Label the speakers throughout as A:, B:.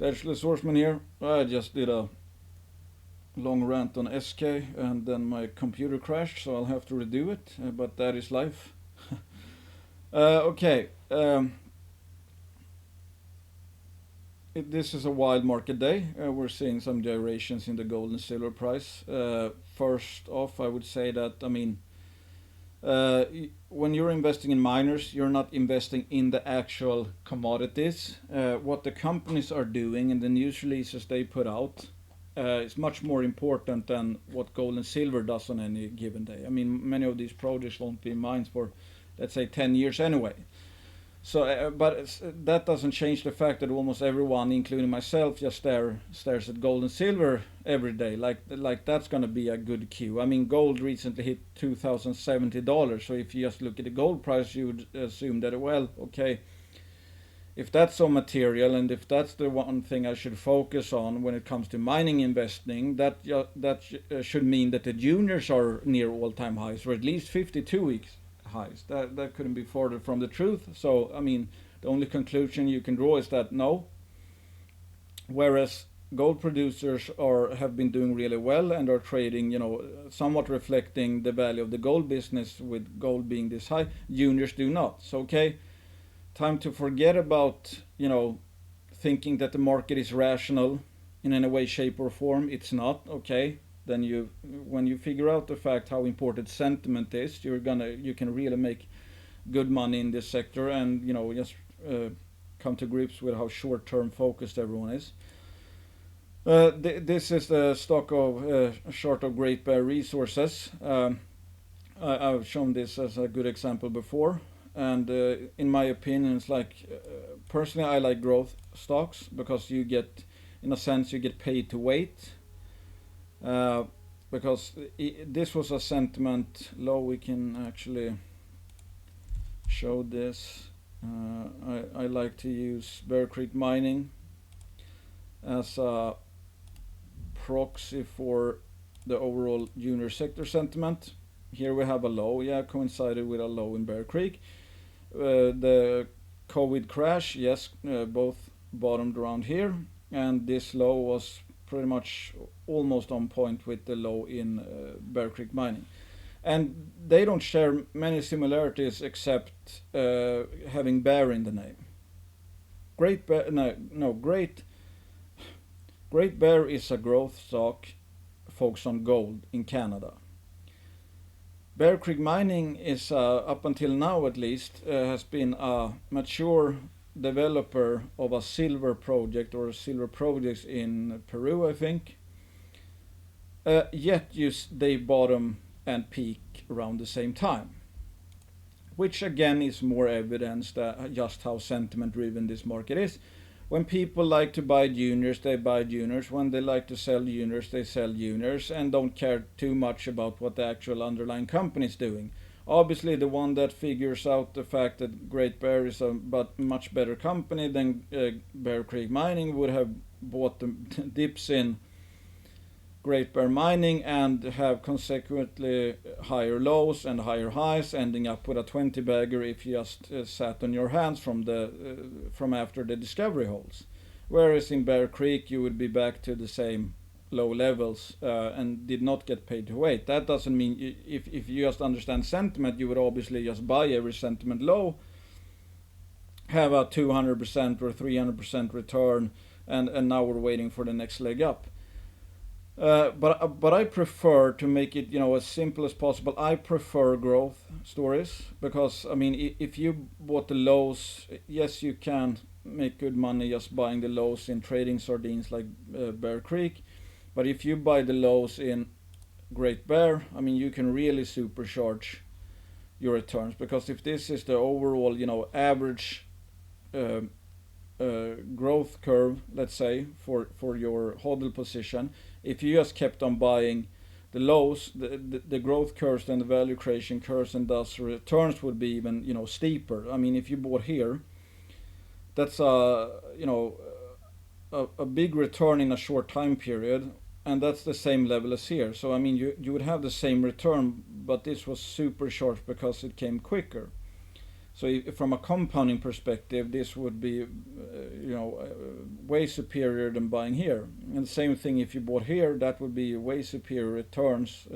A: Dashless Horseman here. I just did a long rant on Eskay and then my computer crashed, so I'll have to redo it, but that is life. Okay. This is a wild market day. We're seeing some gyrations in the gold and silver price. First off, I would say that, when you're investing in miners, you're not investing in the actual commodities. What the companies are doing and the news releases they put out is much more important than what gold and silver does on any given day. Many of these projects won't be in mines for, let's say, 10 years anyway. So, but that doesn't change the fact that almost everyone, including myself, just stares at gold and silver every day. Like that's going to be a good cue. Gold recently hit $2,070. So if you just look at the gold price, you would assume that, well, okay, if that's so material and if that's the one thing I should focus on when it comes to mining investing, that should mean that the juniors are near all-time highs, or at least 52 weeks highs. That couldn't be further from the truth. So the only conclusion you can draw is that no. Whereas gold producers have been doing really well and are trading, somewhat reflecting the value of the gold business, with gold being this high. Juniors do not. So okay, time to forget about thinking that the market is rational in any way, shape, or form. It's not. Okay, then when you figure out the fact how important sentiment is, you can really make good money in this sector, and just come to grips with how short-term focused everyone is. This is the stock of chart of Great Bear Resources. I've shown this as a good example before, and in my opinion, it's like personally I like growth stocks because you get paid to wait. Because this was a sentiment low. We can actually show this. I like to use Bear Creek Mining as a proxy for the overall junior sector sentiment. Here we have a low, coincided with a low in Bear Creek. The COVID crash, yes, both bottomed around here, and this low was pretty much almost on point with the low in Bear Creek Mining. And they don't share many similarities except having bear in the name. Great Bear is a growth stock focused on gold in Canada. Bear Creek Mining is, up until now at least, has been a mature developer of a silver project or silver projects in Peru, I think. Yet they bottom and peak around the same time, which again is more evidence that just how sentiment driven this market is. When people like to buy juniors, they buy juniors. When they like to sell juniors, they sell juniors, and don't care too much about what the actual underlying company is doing. Obviously, the one that figures out the fact that Great Bear is a much better company than Bear Creek Mining would have bought the dips in Great Bear Mining and have consequently higher lows and higher highs, ending up with a 20 bagger if you just sat on your hands from after the discovery holes. Whereas in Bear Creek you would be back to the same low levels and did not get paid to wait. That doesn't mean if you just understand sentiment, you would obviously just buy every sentiment low, have a 200% or 300% return, and now we're waiting for the next leg up. But I prefer to make it as simple as possible. I prefer growth stories because if you bought the lows, yes, you can make good money just buying the lows in trading sardines like Bear Creek. But if you buy the lows in Great Bear, you can really supercharge your returns, because if this is the overall, average growth curve, let's say, for your hodl position, if you just kept on buying the lows, the growth curves and the value creation curves, and thus returns would be even steeper. If you bought here, that's a big return in a short time period, and that's the same level as here. So you would have the same return, but this was supercharged because it came quicker. So from a compounding perspective, this would be, way superior than buying here. And the same thing if you bought here, that would be way superior returns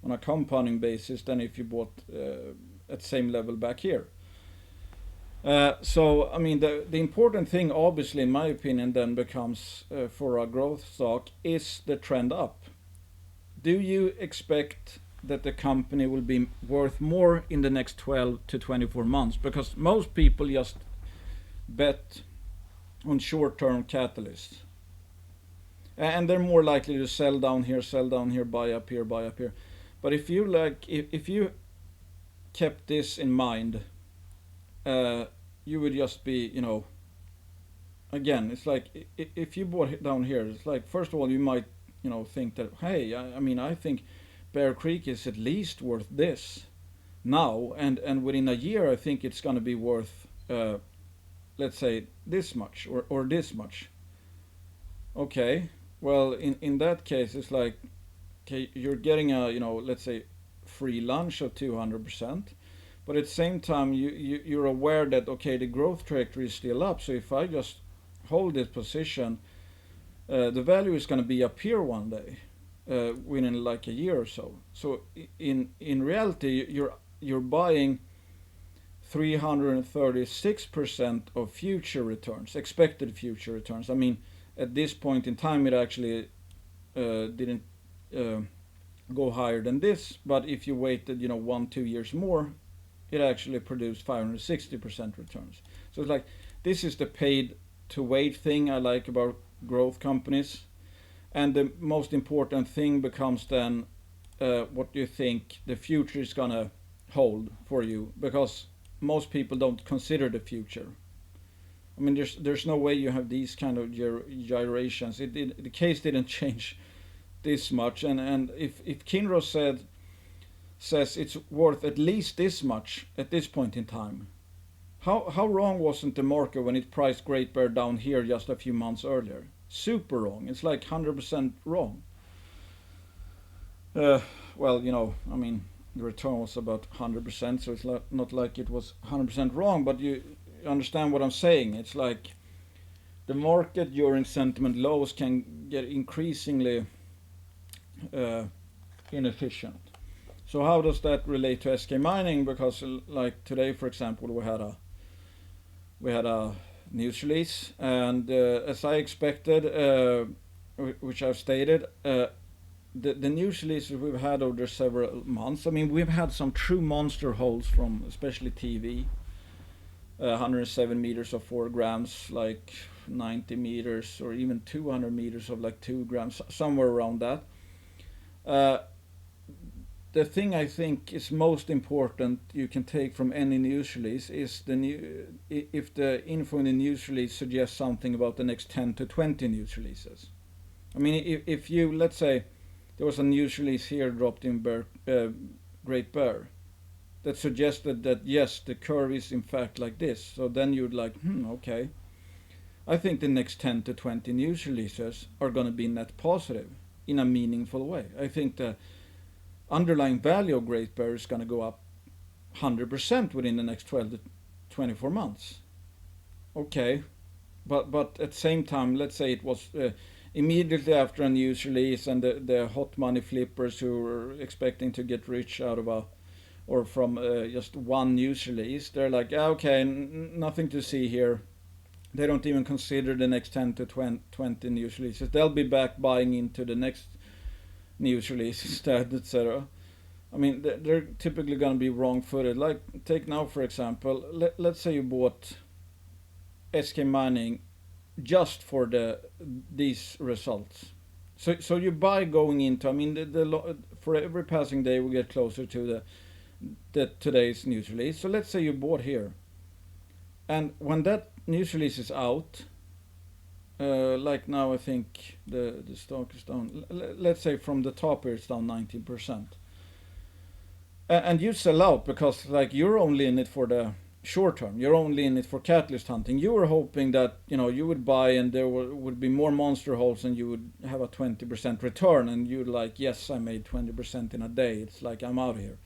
A: on a compounding basis than if you bought at same level back here. So I mean, the important thing, obviously, in my opinion, then becomes for a growth stock is the trend up. Do you expect that the company will be worth more in the next 12 to 24 months? Because most people just bet on short-term catalysts, and they're more likely to sell down here, buy up here, buy up here. But if you kept this in mind, you would just be, again, it's like if you bought it down here, it's like, first of all, you might, think that, hey, I think Bear Creek is at least worth this now, and within a year I think it's going to be worth, let's say, this much or this much. Okay, well, in that case, it's like, okay, you're getting a, let's say, free lunch of 200%, but at the same time you're aware that, okay, the growth trajectory is still up. So if I just hold this position, the value is going to be up here one day, within like a year or so. So in reality, you're buying 336% of future returns, expected future returns. I mean, at this point in time, it actually didn't go higher than this, but if you waited, 1-2 years more, it actually produced 560% returns. So it's like, this is the paid to wait thing I like about growth companies. And the most important thing becomes then, what do you think the future is gonna hold for you? Because most people don't consider the future. I mean, there's no way you have these kind of gyrations. The case didn't change this much, and if Kinro says it's worth at least this much at this point in time, how wrong wasn't the market when it priced Great Bear down here just a few months earlier? Super wrong. It's like 100% wrong. Well, I mean, the return was about 100%, so it's not like it was 100% wrong, but you understand what I'm saying. It's like the market during sentiment lows can get increasingly inefficient. So how does that relate to Eskay Mining? Because like today, for example, we had a news release, and as I expected, which I've stated, the news releases we've had over several months. I mean, we've had some true monster holes from especially TV. 107 meters of 4 grams, like 90 meters, or even 200 meters of like 2 grams, somewhere around that. The thing I think is most important you can take from any news release is if the info in the news release suggests something about the next 10 to 20 news releases. I mean, if you, let's say, there was a news release here dropped in Great Bear that suggested that, yes, the curve is in fact like this. So then you'd like, okay. I think the next 10 to 20 news releases are going to be net positive in a meaningful way. I think the underlying value of Great Bear is going to go up 100% within the next 12 to 24 months. Okay, but at the same time, let's say it was immediately after a news release, and the hot money flippers who were expecting to get rich out of from just one news release, they're like, okay, nothing to see here. They don't even consider the next 10 to 20 news releases. They'll be back buying into the next news release instead, etc. I mean, they're typically going to be wrong-footed. Like, take now, for example, let's say you bought Eskay Mining just for these results. So you buy going into, I mean, for every passing day we get closer to today's news release. So let's say you bought here, and when that news release is out, like now I think the stock is down, let's say from the top here it's down 19%, and you sell out because like you're only in it for the short term, you're only in it for catalyst hunting. You were hoping that you would buy and there would be more monster holes and you would have a 20% return, and you're like, yes, I made 20% in a day, it's like I'm out of here.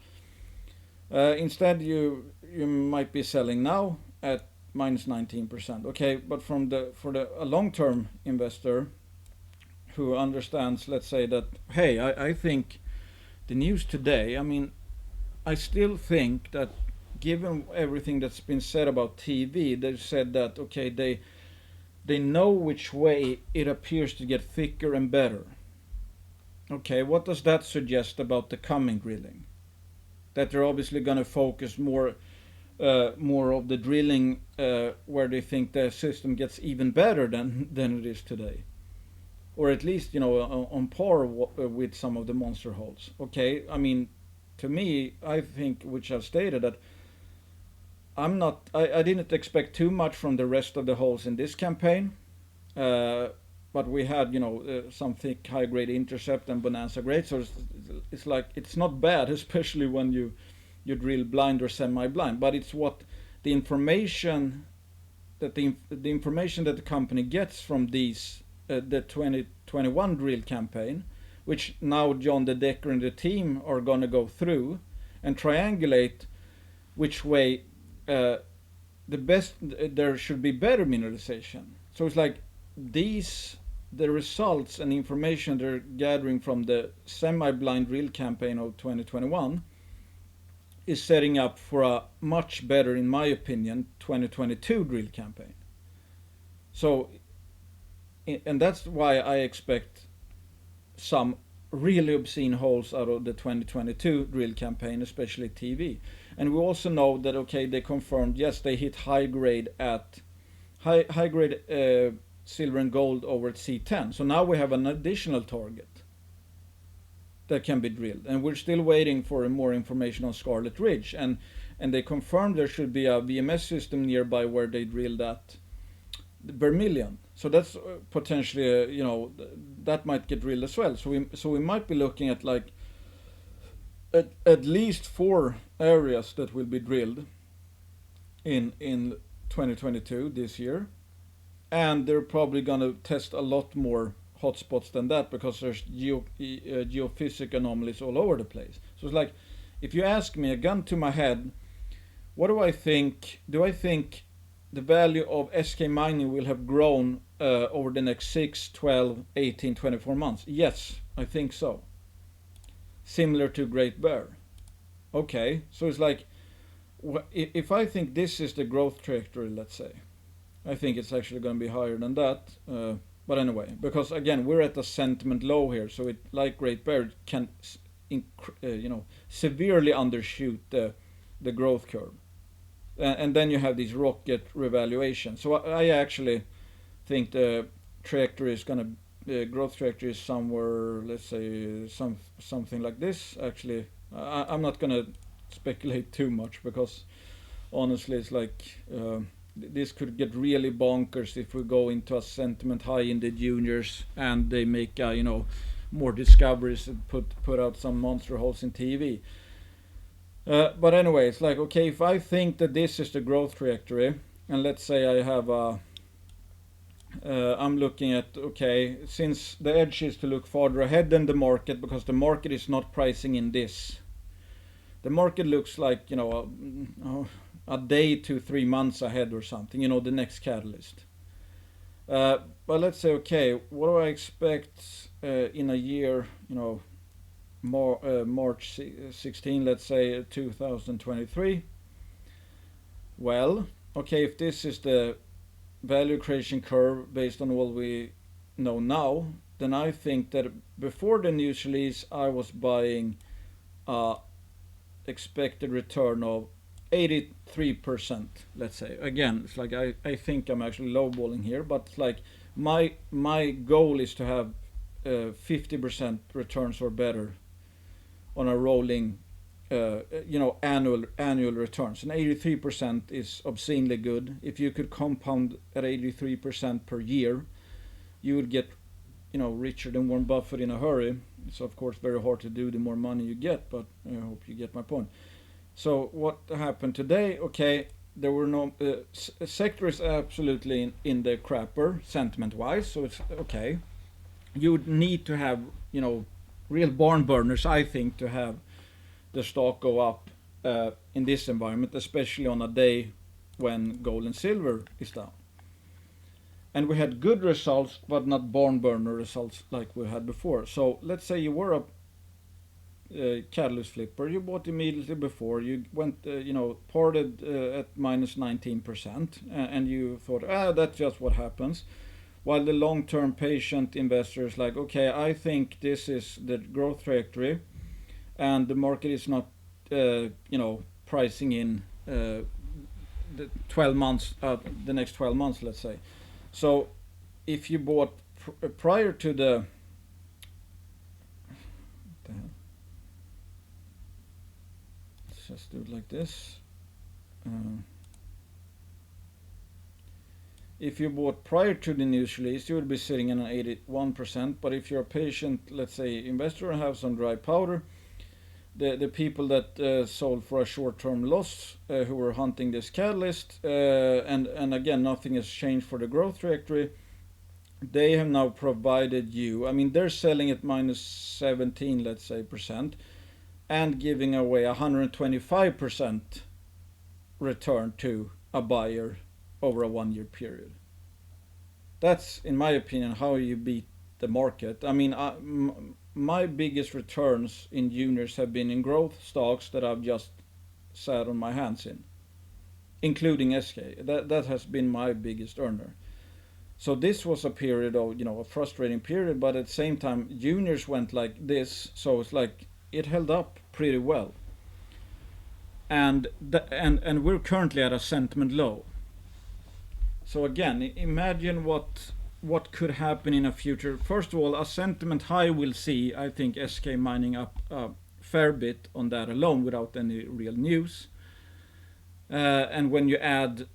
A: Instead, you might be selling now at minus 19%. Okay, but for the a long-term investor who understands, let's say that, hey, I think the news today, I mean, I still think that given everything that's been said about TV, they said that, okay, they know which way it appears to get thicker and better. Okay, what does that suggest about the coming drilling? That they're obviously going to focus more of the drilling where they think the system gets even better than it is today, or at least on par with some of the monster holes. Okay, I mean, to me, I think, which I've stated, that I didn't expect too much from the rest of the holes in this campaign. But we had some thick high grade intercept and bonanza grade, so it's like it's not bad, especially when you drill blind or semi blind. But it's what the information that the information that the company gets from these the 2021 drill campaign, which now John the Decker and the team are gonna go through and triangulate which way the best there should be better mineralization. So it's like the results and information they're gathering from the semi-blind drill campaign of 2021 is setting up for a much better, in my opinion, 2022 drill campaign. So, and that's why I expect some really obscene holes out of the 2022 drill campaign, especially TV. And we also know that, okay, they confirmed, yes, they hit high grade silver and gold over at C10. So now we have an additional target that can be drilled, and we're still waiting for more information on Scarlet Ridge. And they confirmed there should be a VMS system nearby where they drilled that Vermilion. So that's potentially that might get drilled as well. So we might be looking at like at least 4 areas that will be drilled in 2022 this year, and they're probably gonna test a lot more hotspots than that because there's geophysical anomalies all over the place. So it's like, if you ask me, a gun to my head, what do I think? Do I think the value of Eskay Mining will have grown over the next 6, 12, 18, 24 months? Yes, I think so. Similar to Great Bear. Okay, so it's like, if I think this is the growth trajectory, let's say, I think it's actually going to be higher than that. But anyway, because again, we're at a sentiment low here, so it, like Great Bear, can severely undershoot the growth curve. And then you have these rocket revaluations. So I actually think the trajectory is going to growth trajectory is somewhere, let's say, something like this. Actually, I'm not going to speculate too much because honestly, it's like this could get really bonkers if we go into a sentiment high in the juniors and they make more discoveries and put out some monster holes in TV. But anyway, it's like, okay, if I think that this is the growth trajectory, and let's say I have I'm looking at, okay, since the edge is to look farther ahead than the market because the market is not pricing in this. The market looks like, a day to 3 months ahead or something, the next catalyst. But let's say, okay, what do I expect in a year, March 16, let's say 2023? Well, okay, if this is the value creation curve based on what we know now, then I think that before the news release I was buying expected return of 83%, let's say. Again, it's like I think I'm actually lowballing here, but it's like my goal is to have 50% returns or better on a rolling annual returns, and 83% is obscenely good. If you could compound at 83% per year, you would get richer than Warren Buffett in a hurry. It's of course very hard to do the more money you get, but I hope you get my point. So what happened today? Okay, there were no sector is absolutely in the crapper sentiment wise, so it's okay. You would need to have real barn burners, I think, to have the stock go up in this environment, especially on a day when gold and silver is down. And we had good results, but not barn burner results like we had before. So let's say you were a catalyst flipper, you bought immediately before, you went, parted at minus 19%, and you thought, that's just what happens. While the long-term patient investor is like, okay, I think this is the growth trajectory, and the market is not, pricing in the 12 months, the next 12 months, let's say. So if you bought prior to the, let's just do it like this. If you bought prior to the news release, you would be sitting in an 81%. But if you're a patient, let's say, investor and have some dry powder, the people that sold for a short-term loss, who were hunting this catalyst, and again, nothing has changed for the growth trajectory, they have now provided you, I mean, they're selling at minus 17, let's say, percent, and giving away 125% return to a buyer over a 1-year period. That's, in my opinion, how you beat the market. I mean, my biggest returns in juniors have been in growth stocks that I've just sat on my hands in, including Eskay. That has been my biggest earner. So this was a period of, a frustrating period, but at the same time, juniors went like this, so it's like it held up pretty well. And we're currently at a sentiment low. So again, imagine what could happen in a future. First of all, a sentiment high will see, I think, Eskay Mining up a fair bit on that alone without any real news. And when you add,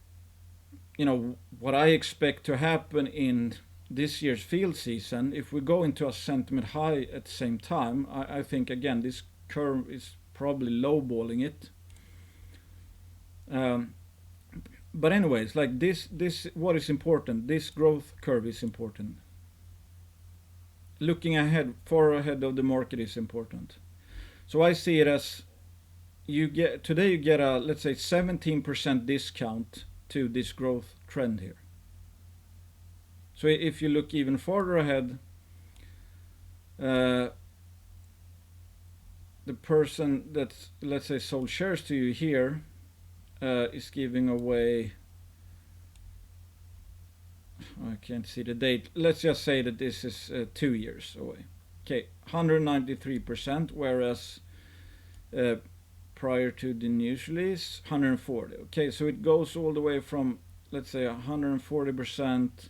A: what I expect to happen in this year's field season, if we go into a sentiment high at the same time, I think, again, this curve is probably lowballing it. But anyways, like this, what is important? This growth curve is important. Looking ahead, far ahead of the market is important. So I see it as today you get a, let's say, 17% discount to this growth trend here. So if you look even farther ahead, the person that, let's say, sold shares to you here is giving away, I can't see the date, let's just say that this is 2 years away. Okay, 193%, whereas prior to the news release, 140. Okay, so it goes all the way from, let's say, 140%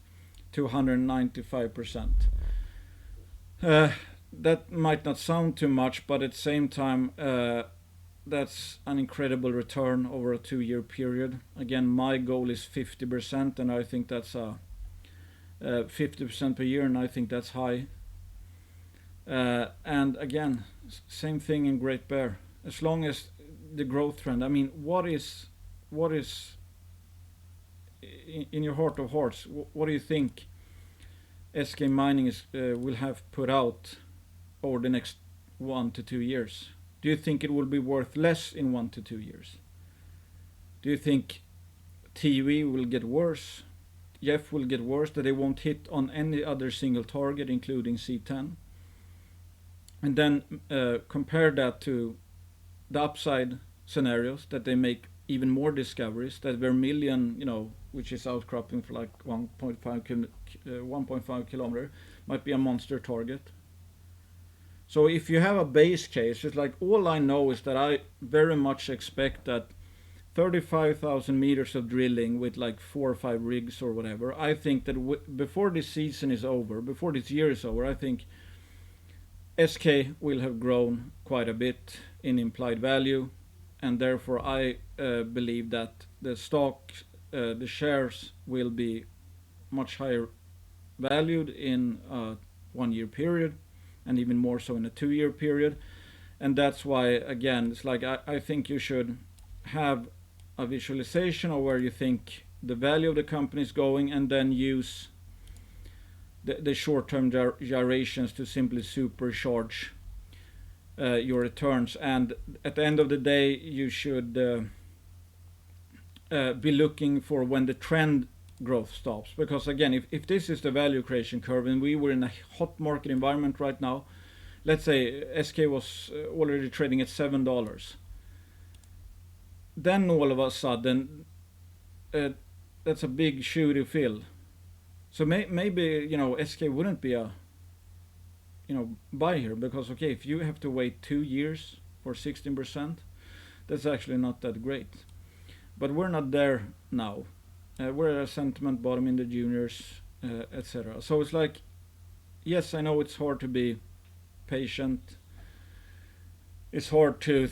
A: to 195%. That might not sound too much, but at the same time, that's an incredible return over a 2-year period. Again, my goal is 50%, and I think that's 50% per year, and I think that's high. And again, same thing in Great Bear. As long as the growth trend, I mean, what is in your heart of hearts, what do you think Eskay Mining will have put out over the next 1 to 2 years? Do you think it will be worth less in 1 to 2 years? Do you think TV will get worse? Jeff will get worse, that they won't hit on any other single target, including C10? And then compare that to the upside scenarios, that they make even more discoveries, that Vermilion, which is outcropping for like 1.5 kilometer, might be a monster target. So if you have a base case, it's like, all I know is that I very much expect that 35,000 meters of drilling with like 4 or 5 rigs or whatever, I think that before this season is over, before this year is over, I think SK will have grown quite a bit in implied value, and therefore I believe that the stock, the shares will be much higher valued in a 1-year period, and even more so in a 2-year period. And that's why, again, it's like I think you should have a visualization of where you think the value of the company is going, and then use the short-term gyrations to simply supercharge your returns. And at the end of the day, you should be looking for when the trend growth stops. Because again, if this is the value creation curve and we were in a hot market environment right now, let's say SK was already trading at $7, then all of a sudden that's a big shoe to fill. So maybe SK wouldn't be a buy here, because okay, if you have to wait 2 years for 16%, that's actually not that great. But we're not there now. We're at a sentiment bottom in the juniors, etc. So it's like, yes, I know it's hard to be patient. It's hard to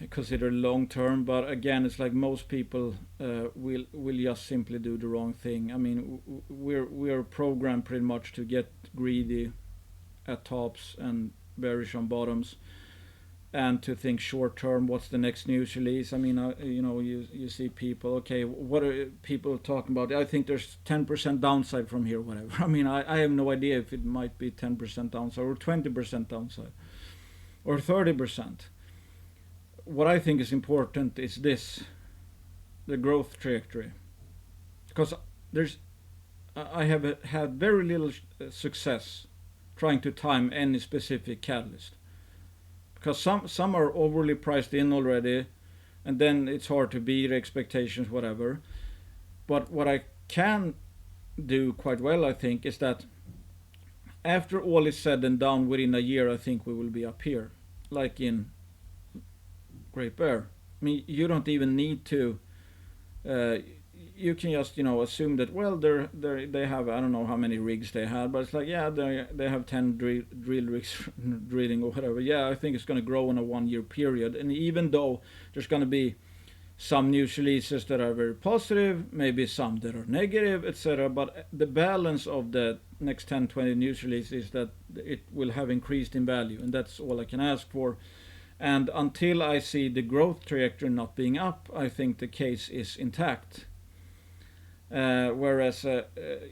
A: consider long term, but again, it's like most people will just simply do the wrong thing. I mean, we're programmed pretty much to get greedy at tops and bearish on bottoms, and to think short term. What's the next news release? I mean, you see people. Okay, what are people talking about? I think there's 10% downside from here, whatever. I mean, I have no idea if it might be 10% downside or 20% downside or 30%. What I think is important is this: the growth trajectory, because I have had very little success trying to time any specific catalyst, because some are overly priced in already, and then it's hard to beat expectations, whatever. But what I can do quite well, I think, is that after all is said and done, within a year, I think we will be up here, like in Great Bear. I mean, you don't even need to. You can just assume that, well, they have, I don't know how many rigs they had, but it's like, yeah, they have 10 drill rigs drilling or whatever. Yeah, I think it's going to grow in a 1 year period. And even though there's going to be some news releases that are very positive, maybe some that are negative, etc., but the balance of the next 10-20 news releases is that it will have increased in value, and that's all I can ask for. And until I see the growth trajectory not being up, I think the case is intact. Whereas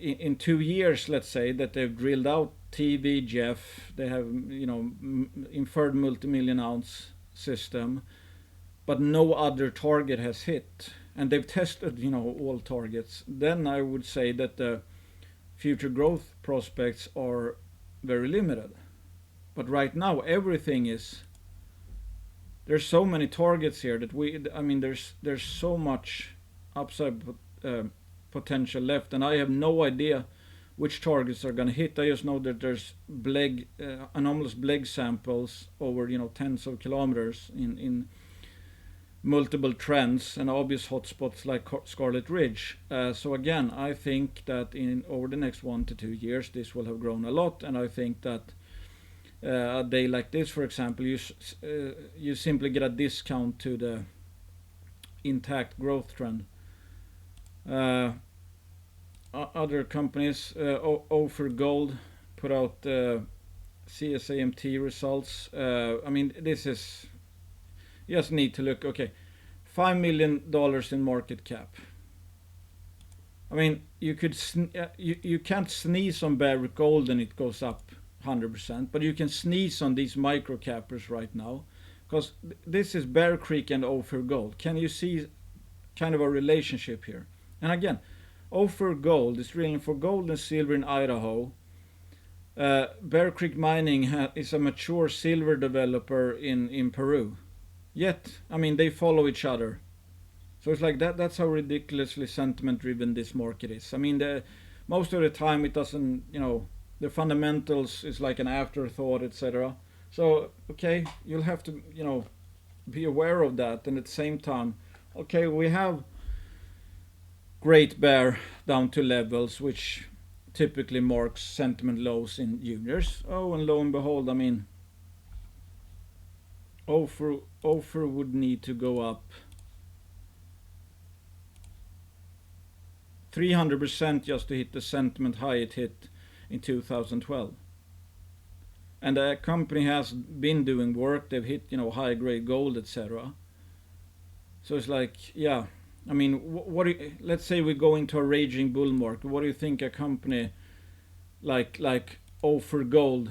A: in 2 years, let's say, that they've drilled out TV, Jeff, they have inferred multi-million ounce system, but no other target has hit, and they've tested all targets, then I would say that the future growth prospects are very limited. But right now everything is, there's so many targets here that there's so much upside potential left, and I have no idea which targets are going to hit. I just know that there's anomalous Bleg samples over tens of kilometers in multiple trends and obvious hotspots like Scarlet Ridge. So again, I think that over the next 1 to 2 years this will have grown a lot, and I think that a day like this, for example, you simply get a discount to the intact growth trend. Other companies, Ophir Gold put out CSAMT results. This is, you just need to look. Okay, $5 million in market cap. I mean, you can't sneeze on Barrick Gold and it goes up 100%, but you can sneeze on these micro cappers right now, because this is Bear Creek and Ophir Gold. Can you see kind of a relationship here? And again, Ophir Gold is drilling for gold and silver in Idaho. Bear Creek Mining is a mature silver developer in Peru. Yet, they follow each other. So it's like that's how ridiculously sentiment driven this market is. Most of the time it doesn't, the fundamentals is like an afterthought, etc. So, okay, you'll have to, be aware of that. And at the same time, okay, we have Great Bear down to levels which typically marks sentiment lows in juniors. Oh, and lo and behold, Ophir would need to go up 300% just to hit the sentiment high it hit in 2012. And the company has been doing work. They've hit high grade gold, etc. So it's like, yeah. Let's say we go into a raging bull market. What do you think a company like Ophir Gold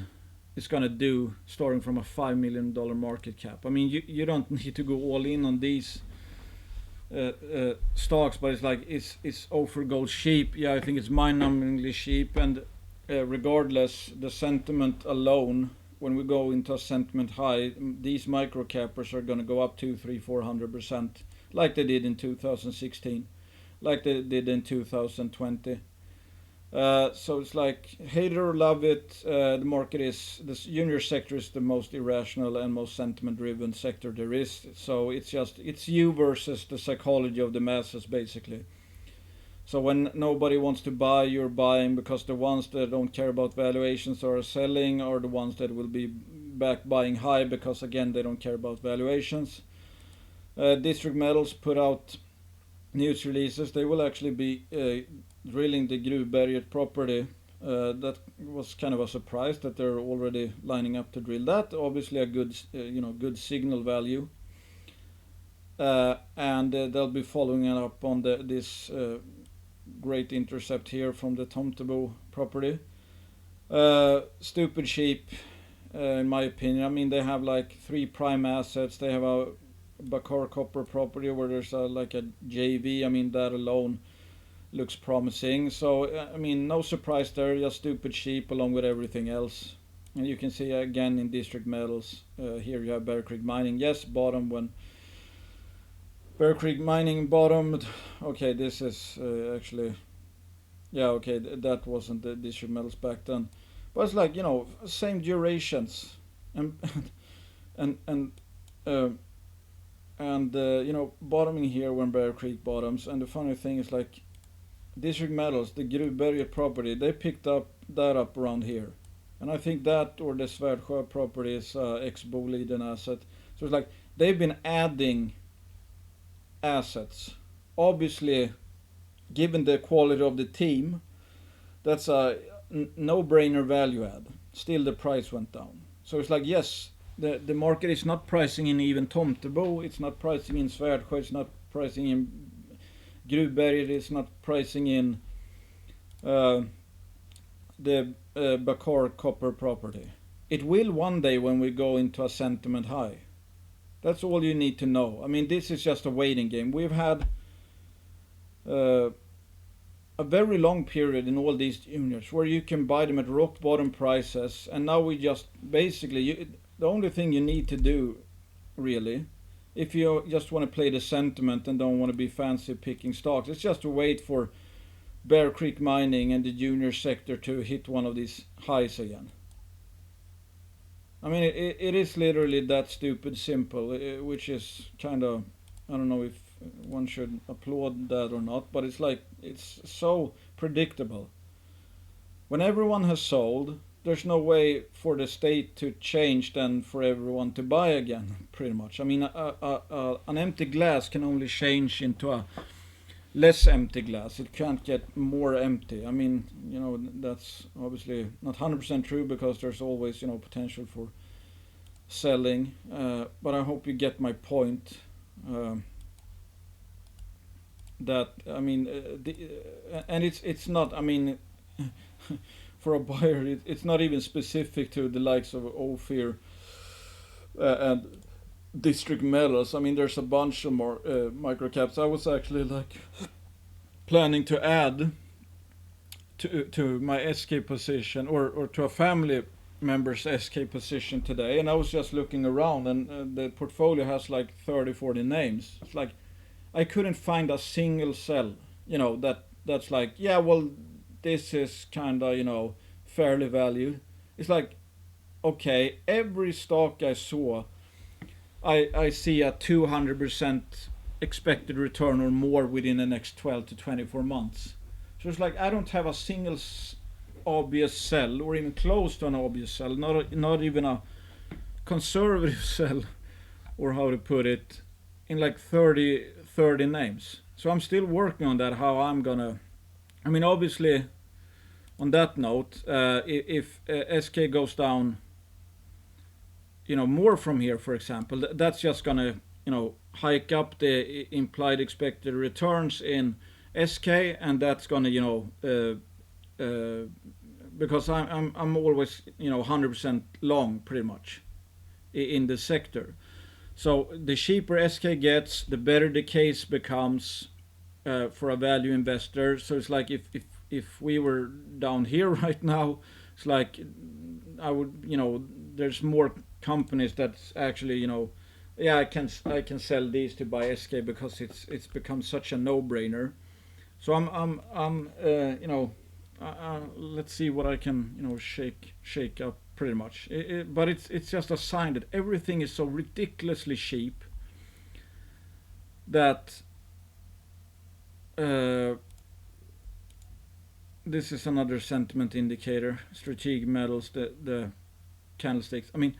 A: is going to do starting from a $5 million market cap. I mean, you don't need to go all in on these stocks, but it's like, is Ophir Gold cheap? Yeah, I think it's mind-numbingly cheap, and regardless, the sentiment alone, when we go into a sentiment high, these micro cappers are going to go up 2, 3, 400%, like they did in 2016, like they did in 2020. So it's like, hate it or love it, the market is, this junior sector is the most irrational and most sentiment driven sector there is. So it's you versus the psychology of the masses, basically. So when nobody wants to buy, you're buying, because the ones that don't care about valuations are selling, or the ones that will be back buying high because, again, they don't care about valuations. District Metals put out news releases. They will actually be drilling the Gruvberget property. That was kind of a surprise that they're already lining up to drill that. Obviously a good, good signal value. And they'll be following it up on this great intercept here from the Tomtebo property. Stupid cheap, in my opinion. I mean, they have like 3 prime assets. They have a Bakar copper property where there's like a JV. I mean, that alone looks promising. So, I mean, no surprise there, just stupid cheap along with everything else. And you can see again in District Metals, here you have Bear Creek Mining. Yes, bottom when Bear Creek Mining bottomed. Okay, this is actually, yeah, okay, that wasn't the District Metals back then. But it's like, same durations. And bottoming here when Bear Creek bottoms. And the funny thing is, like, District Metals, the Gruvberget property, they picked that up around here. And I think that, or the Svärdsjö property, is ex-Boliden asset. So it's like, they've been adding assets. Obviously, given the quality of the team, that's a no-brainer value add. Still, the price went down. So it's like, yes, the market is not pricing in even Tomtebo, it's not pricing in Svärdsjö, it's not pricing in Gruvberget, it's not pricing in the Bakar copper property. It will one day when we go into a sentiment high. That's all you need to know. I mean, this is just a waiting game. We've had a very long period in all these juniors where you can buy them at rock bottom prices, and now we just basically, the only thing you need to do, really, if you just want to play the sentiment and don't want to be fancy picking stocks, it's just to wait for Bear Creek Mining and the junior sector to hit one of these highs again. I mean, it is literally that stupid simple, which is kind of, I don't know if one should applaud that or not, but it's like, it's so predictable. When everyone has sold, there's no way for the state to change than for everyone to buy again, pretty much. I mean, an empty glass can only change into a less empty glass. It can't get more empty. I mean, that's obviously not 100% true, because there's always, potential for selling. But I hope you get my point. That, I mean, and it's not, I mean, for a buyer, it's not even specific to the likes of Ophir and District Metals. I mean, there's a bunch of more microcaps. I was actually like planning to add to my Eskay position, or to a family member's Eskay position today, and I was just looking around, and the portfolio has like 30-40 names. It's like, I couldn't find a single cell, that's like, yeah, well, this is kind of, fairly valued. It's like, okay, every stock I saw, I see a 200% expected return or more within the next 12 to 24 months. So it's like, I don't have a single obvious sell, or even close to an obvious sell, not even a conservative sell, or how to put it, in like 30 names. So I'm still working on that, how I'm gonna, I mean, obviously, on that note, if SK goes down, more from here, for example, that's just gonna, hike up the implied expected returns in SK, and that's gonna, because I'm always 100% long pretty much in the sector. So the cheaper SK gets, the better the case becomes for a value investor. So it's like if we were down here right now, it's like I would there's more companies that's actually yeah, I can sell these to buy SK because it's become such a no-brainer. So I'm let's see what I can shake up pretty much. But it's just a sign that everything is so ridiculously cheap that this is another sentiment indicator. Strategic metals, the candlesticks. I mean,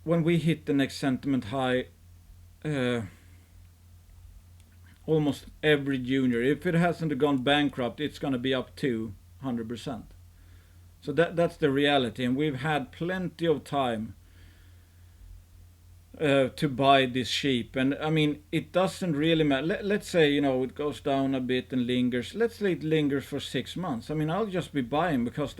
A: when we hit the next sentiment high, almost every junior, if it hasn't gone bankrupt, it's going to be up to 100%. So that's the reality, and we've had plenty of time to buy this cheap. And I mean, it doesn't really matter. Let's say it goes down a bit and lingers. Let's say it lingers for 6 months. I mean, I'll just be buying because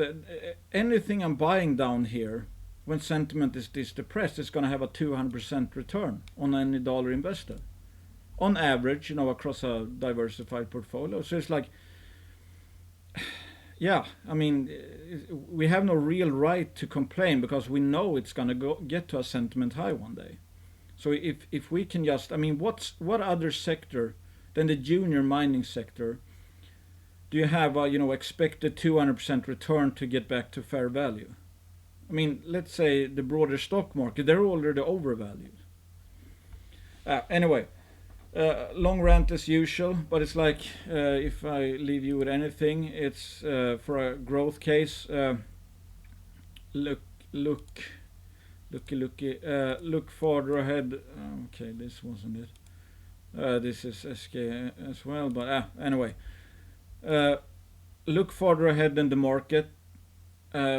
A: anything I'm buying down here, when sentiment is this depressed, it's going to have a 200% return on any dollar invested, on average, across a diversified portfolio. So it's like, yeah, I mean, we have no real right to complain because we know it's going to get to a sentiment high one day. So if we can just, I mean, what other sector than the junior mining sector do you have a expected 200% return to get back to fair value? I mean, let's say the broader stock market, they're already overvalued. Anyway, long rant as usual, but it's like if I leave you with anything, it's for a growth case. Look farther ahead. Okay, this wasn't it. This is SK as well, but anyway, look farther ahead than the market.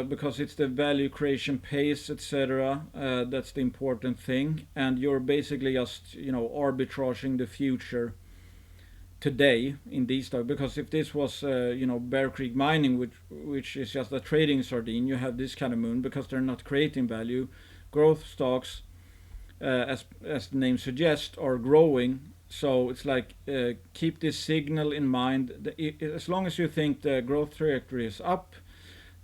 A: Because it's the value creation pace, etc. That's the important thing, and you're basically just arbitraging the future today in these stocks. Because if this was Bear Creek Mining, which is just a trading sardine, you have this kind of moon because they're not creating value. Growth stocks, as the name suggests, are growing. So it's like keep this signal in mind. As long as you think the growth trajectory is up,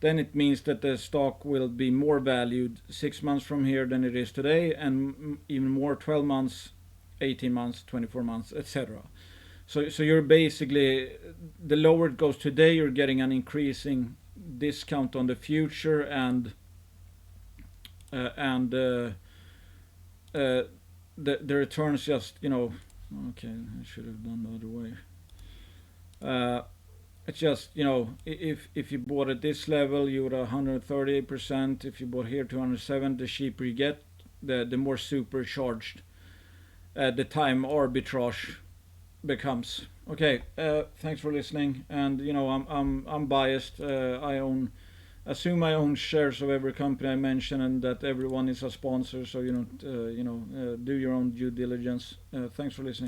A: then it means that the stock will be more valued 6 months from here than it is today, and even more 12 months, 18 months, 24 months, etc. So you're basically, the lower it goes today, you're getting an increasing discount on the future, and the returns just okay, I should have done the other way. It's just, if you bought at this level, you would have 138%. If you bought here 207, the cheaper you get, the more supercharged the time arbitrage becomes. Okay, thanks for listening. And I'm biased. I assume I own shares of every company I mention, and that everyone is a sponsor. So do your own due diligence. Thanks for listening.